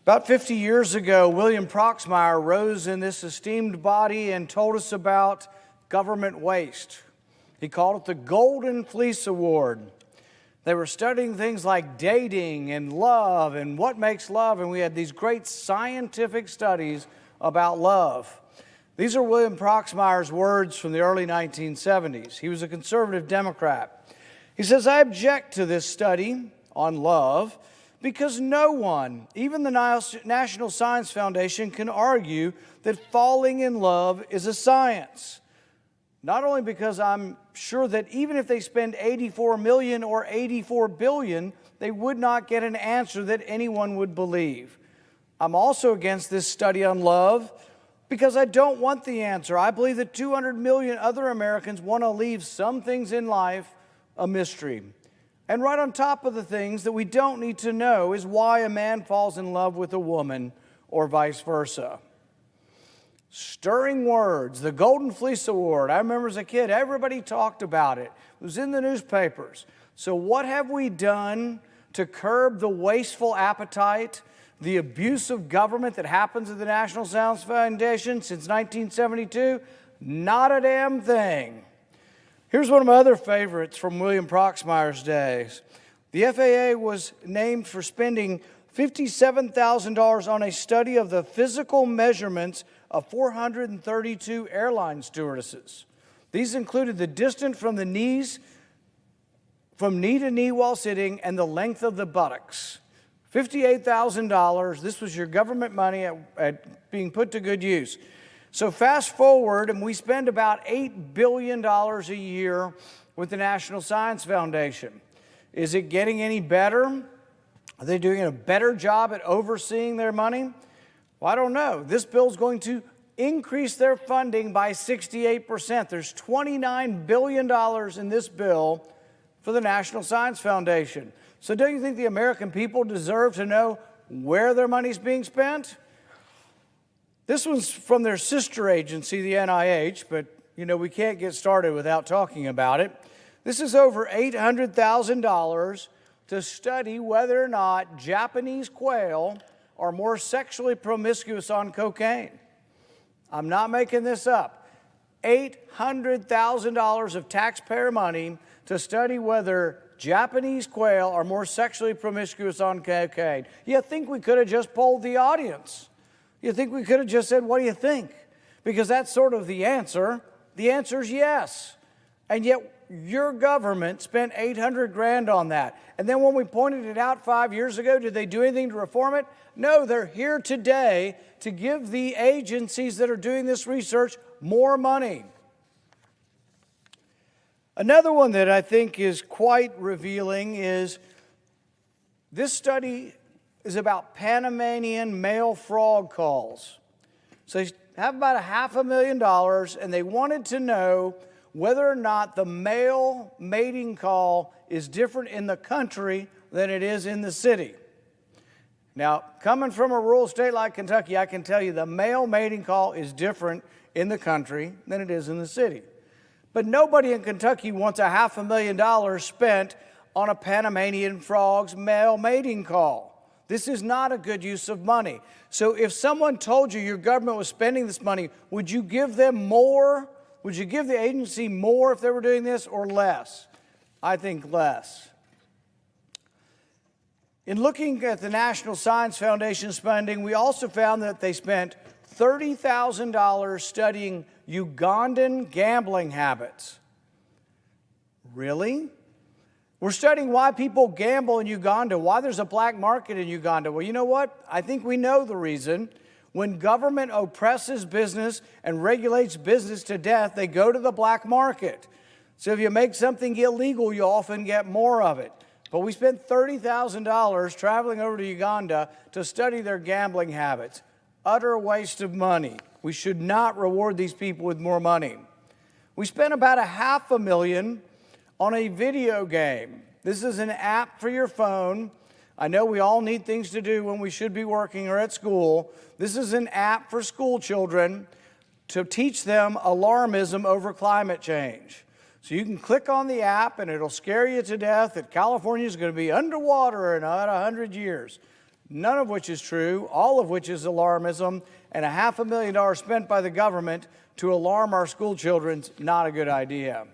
About 50 years ago, William Proxmire rose in this esteemed body and told us about government waste. He called it the Golden Fleece Award. They were studying things like dating and love and what makes love, and we had these great scientific studies about love. These are William Proxmire's words from the early 1970s. He was a conservative Democrat. He says, "I object to this study on love because no one, even the National Science Foundation, can argue that falling in love is a science. Not only because I'm sure that even if they spend 84 million or 84 billion, they would not get an answer that anyone would believe. I'm also against this study on love because I don't want the answer. I believe that 200 million other Americans want to leave some things in life a mystery. And right on top of the things that we don't need to know is why a man falls in love with a woman or vice versa." Stirring words, the Golden Fleece Award. I remember as a kid, everybody talked about it. It was in the newspapers. So what have we done to curb the wasteful appetite, the abuse of government that happens at the National Science Foundation since 1972? Not a damn thing. Here's one of my other favorites from William Proxmire's days. The FAA was named for spending $57,000 on a study of the physical measurements of 432 airline stewardesses. These included the distance from the knees, from knee to knee while sitting, and the length of the buttocks. $58,000. This was your government money at being put to good use. So fast forward, and we spend about $8 billion a year with the National Science Foundation. Is it getting any better? Are they doing a better job at overseeing their money? Well, I don't know. This bill is going to increase their funding by 68%. There's $29 billion in this bill for the National Science Foundation. So don't you think the American people deserve to know where their money's being spent? This one's from their sister agency, the NIH, but we can't get started without talking about it. This is over $800,000 to study whether or not Japanese quail are more sexually promiscuous on cocaine. I'm not making this up. $800,000 of taxpayer money to study whether Japanese quail are more sexually promiscuous on cocaine. You think we could have just polled the audience? You think we could have just said, what do you think? Because that's sort of the answer. The answer is yes. And yet your government spent $800,000 on that. And then when we pointed it out 5 years ago, did they do anything to reform it? No, they're here today to give the agencies that are doing this research more money. Another one that I think is quite revealing is this study is about Panamanian male frog calls. So they have about $500,000, and they wanted to know whether or not the male mating call is different in the country than it is in the city. Now, coming from a rural state like Kentucky, I can tell you the male mating call is different in the country than it is in the city. But nobody in Kentucky wants $500,000 spent on a Panamanian frog's male mating call. This is not a good use of money. So if someone told you your government was spending this money, would you give them more? Would you give the agency more if they were doing this or less? I think less. In looking at the National Science Foundation spending, we also found that they spent $30,000 studying Ugandan gambling habits. Really? We're studying why people gamble in Uganda, why there's a black market in Uganda. Well, you know what? I think we know the reason. When government oppresses business and regulates business to death, they go to the black market. So if you make something illegal, you often get more of it. But we spent $30,000 traveling over to Uganda to study their gambling habits. Utter waste of money. We should not reward these people with more money. We spent about $500,000 on a video game. This is an app for your phone. I know we all need things to do when we should be working or at school. This is an app for school children to teach them alarmism over climate change. So you can click on the app and it'll scare you to death that California is going to be underwater in about 100 years. none of which is true, all of which is alarmism, and $500,000 spent by the government to alarm our school children's not a good idea.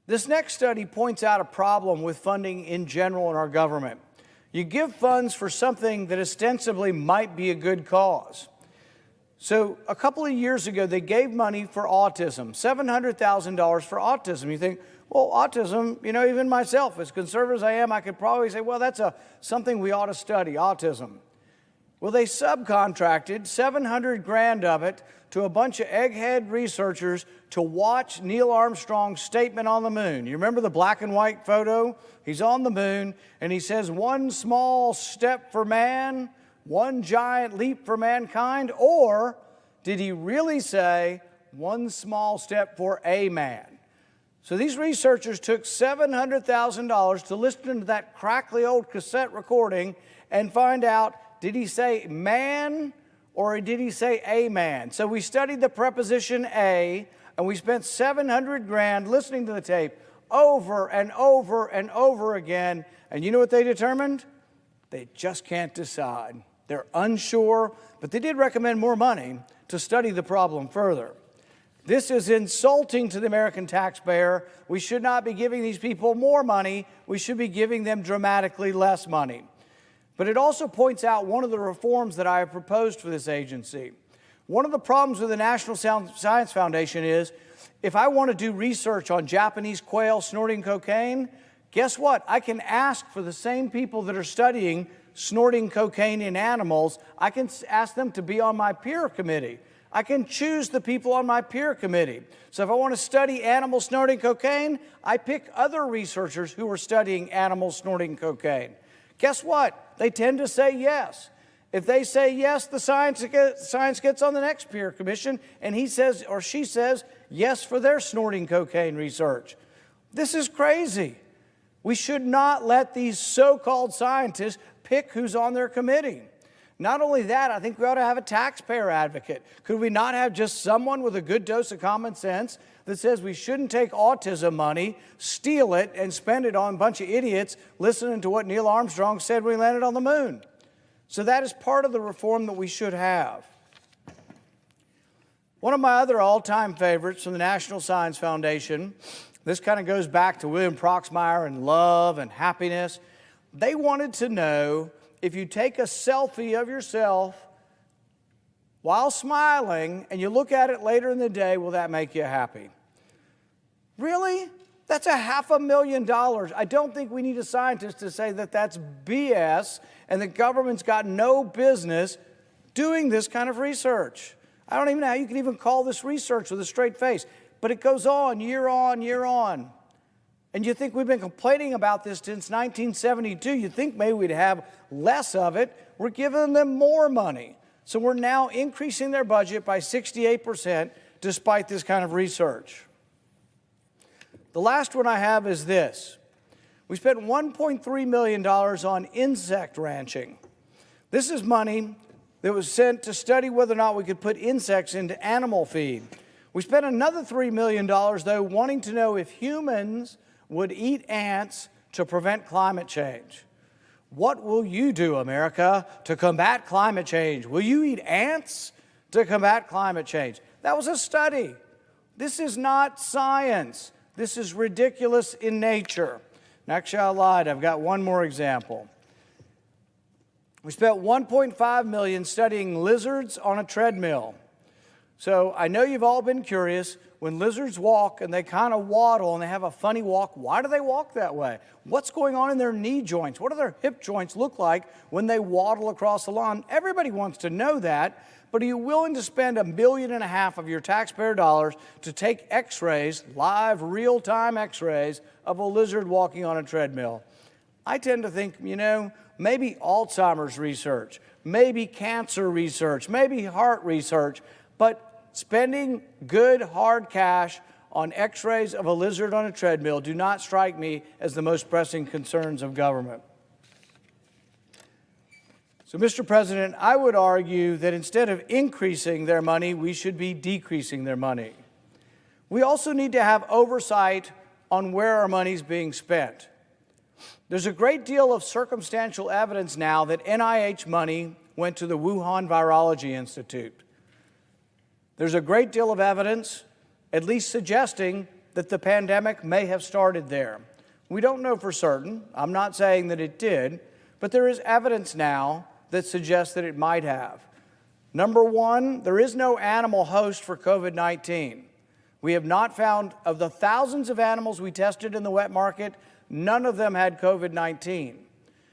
This next study points out a problem with funding in general in our government. You give funds for something that ostensibly might be a good cause. So a couple of years ago, they gave money for autism, $700,000 for autism. You think, well, autism, even myself, as conservative as I am, I could probably say, well, that's something we ought to study, autism. Well, they subcontracted $700,000 of it to a bunch of egghead researchers to watch Neil Armstrong's statement on the moon. You remember the black and white photo? He's on the moon, and he says, one small step for man, one giant leap for mankind, or did he really say one small step for a man? So these researchers took $700,000 to listen to that crackly old cassette recording and find out, did he say man or did he say a man? So we studied the preposition a, and we spent $700,000 listening to the tape over and over and over again. And you know what they determined? They just can't decide. They're unsure, but they did recommend more money to study the problem further. This is insulting to the American taxpayer. We should not be giving these people more money. We should be giving them dramatically less money. But it also points out one of the reforms that I have proposed for this agency. One of the problems with the National Science Foundation is, if I want to do research on Japanese quail snorting cocaine, guess what? I can ask for the same people that are studying snorting cocaine in animals. I can ask them to be on my peer committee. I can choose the people on my peer committee. So if I want to study animals snorting cocaine, I pick other researchers who are studying animals snorting cocaine. Guess what? They tend to say yes. If they say yes, the science gets on the next peer commission, and he says or she says yes for their snorting cocaine research. This is crazy. We should not let these so-called scientists pick who's on their committee. Not only that, I think we ought to have a taxpayer advocate. Could we not have just someone with a good dose of common sense that says we shouldn't take autism money, steal it, and spend it on a bunch of idiots listening to what Neil Armstrong said when he landed on the moon? So that is part of the reform that we should have. One of my other all-time favorites from the National Science Foundation, this kind of goes back to William Proxmire and love and happiness. They wanted to know, if you take a selfie of yourself while smiling and you look at it later in the day, will that make you happy? Really? That's $500,000. I don't think we need a scientist to say that that's BS and the government's got no business doing this kind of research. I don't even know how you can even call this research with a straight face, but it goes on, year on, year on. And you think we've been complaining about this since 1972. You'd think maybe we'd have less of it. We're giving them more money. So we're now increasing their budget by 68% despite this kind of research. The last one I have is this. We spent $1.3 million on insect ranching. This is money that was sent to study whether or not we could put insects into animal feed. We spent another $3 million, though, wanting to know if humans would eat ants to prevent climate change. What will you do, America, to combat climate change? Will you eat ants to combat climate change? That was a study. This is not science. This is ridiculous in nature. Actually, I lied. I've got one more example. We spent $1.5 million studying lizards on a treadmill. So I know you've all been curious. When lizards walk and they kind of waddle and they have a funny walk, why do they walk that way? What's going on in their knee joints? What do their hip joints look like when they waddle across the lawn? Everybody wants to know that, but are you willing to spend $1.5 million of your taxpayer dollars to take x-rays, live, real-time x-rays of a lizard walking on a treadmill? I tend to think, maybe Alzheimer's research, maybe cancer research, maybe heart research, but spending good, hard cash on x-rays of a lizard on a treadmill do not strike me as the most pressing concerns of government. So, Mr. President, I would argue that instead of increasing their money, we should be decreasing their money. We also need to have oversight on where our money is being spent. There's a great deal of circumstantial evidence now that NIH money went to the Wuhan Virology Institute. There's a great deal of evidence, at least suggesting that the pandemic may have started there. We don't know for certain. I'm not saying that it did, but there is evidence now that suggests that it might have. Number one, there is no animal host for COVID-19. We have not found, of the thousands of animals we tested in the wet market, none of them had COVID-19.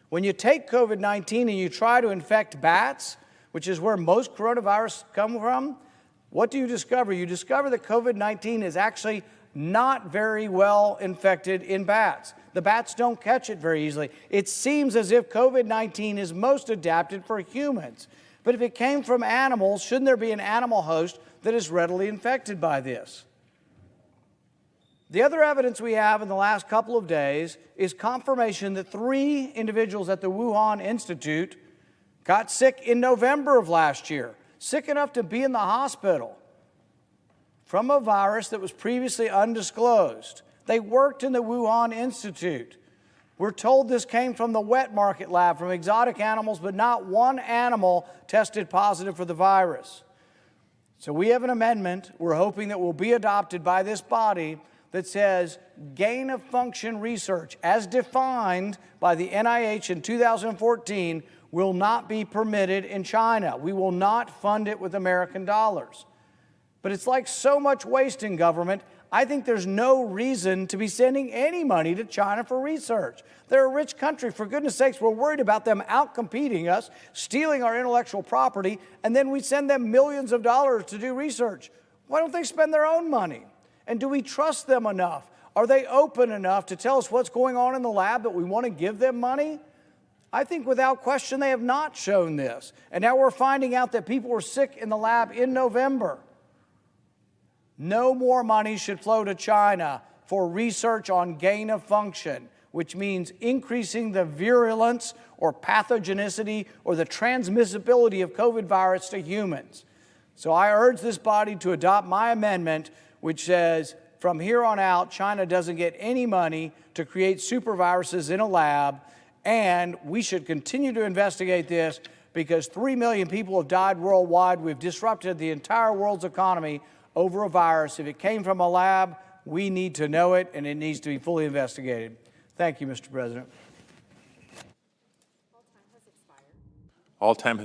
When you take COVID-19 and you try to infect bats, which is where most coronavirus come from, what do you discover? You discover that COVID-19 is actually not very well infected in bats. The bats don't catch it very easily. It seems as if COVID-19 is most adapted for humans. But if it came from animals, shouldn't there be an animal host that is readily infected by this? The other evidence we have in the last couple of days is confirmation that 3 individuals at the Wuhan Institute got sick in November of last year, sick enough to be in the hospital from a virus that was previously undisclosed. They worked in the Wuhan Institute. We're told this came from the wet market lab, from exotic animals, but not one animal tested positive for the virus. So we have an amendment we're hoping that will be adopted by this body that says gain-of-function research, as defined by the NIH in 2014, will not be permitted in China. We will not fund it with American dollars. But it's like so much waste in government, I think there's no reason to be sending any money to China for research. They're a rich country. For goodness sakes, we're worried about them outcompeting us, stealing our intellectual property, and then we send them millions of dollars to do research. Why don't they spend their own money? And do we trust them enough? Are they open enough to tell us what's going on in the lab that we want to give them money? I think without question they have not shown this. And now we're finding out that people were sick in the lab in November. No more money should flow to China for research on gain of function, which means increasing the virulence or pathogenicity or the transmissibility of COVID virus to humans. So I urge this body to adopt my amendment, which says from here on out, China doesn't get any money to create superviruses in a lab, and we should continue to investigate this because 3 million people have died worldwide. We've disrupted the entire world's economy over a virus. If it came from a lab, we need to know it, and it needs to be fully investigated. Thank you, Mr. President. All time has